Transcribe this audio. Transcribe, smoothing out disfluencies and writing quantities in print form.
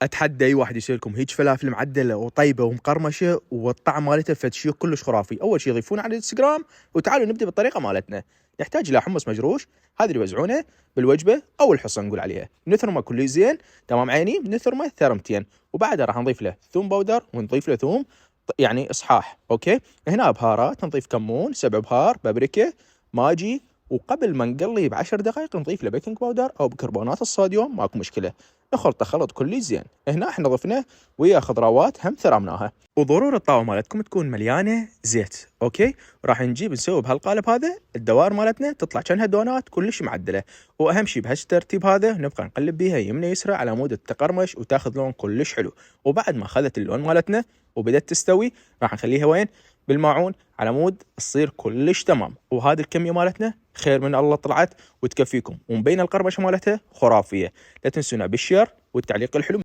اتحدى اي واحد يسوي لكم هيك فلافل معدله وطيبه ومقرمشه والطعم مالتها فد شيء كلش خرافي. اول شيء ضيفونا على الانستغرام وتعالوا نبدا بالطريقه مالتنا. نحتاج الى حمص مجروش، هذا اللي يوزعونه بالوجبه او الحصه نقول عليها. نثرمه كل زين تمام عيني، نثرمه ثرمتين، وبعدها راح نضيف له ثوم باودر ونضيف له ثوم يعني اصحاح. اوكي، هنا بهارات نضيف كمون، 7 بهار، بابريكا، ماجي، وقبل ما نقلي ب10 دقائق نضيف له بيكنج باودر او بيكربونات الصوديوم، ماكو مشكله. نخلطه خلط كلي زين. هنا احنا ضفنا ويا خضروات هم ثرمناها. وضروري الطاوه مالتكم تكون مليانه زيت. اوكي، راح نجيب نسوي بهالقالب هذا الدوائر مالتنا تطلع كأنها دونات كلش معدله. واهم شيء بهالترتيب هذا نبقى نقلب بيها يمنى يسرى على مود تقرمش وتاخذ لون كلش حلو. وبعد ما اخذت اللون مالتنا وبدت تستوي راح نخليها وين بالماعون على مود تصير كلش تمام. وهذه الكميه مالتنا خير من الله طلعت وتكفيكم، ومبين القرمشه مالتها خرافيه. لا تنسونا بالشير والتعليق الحلو.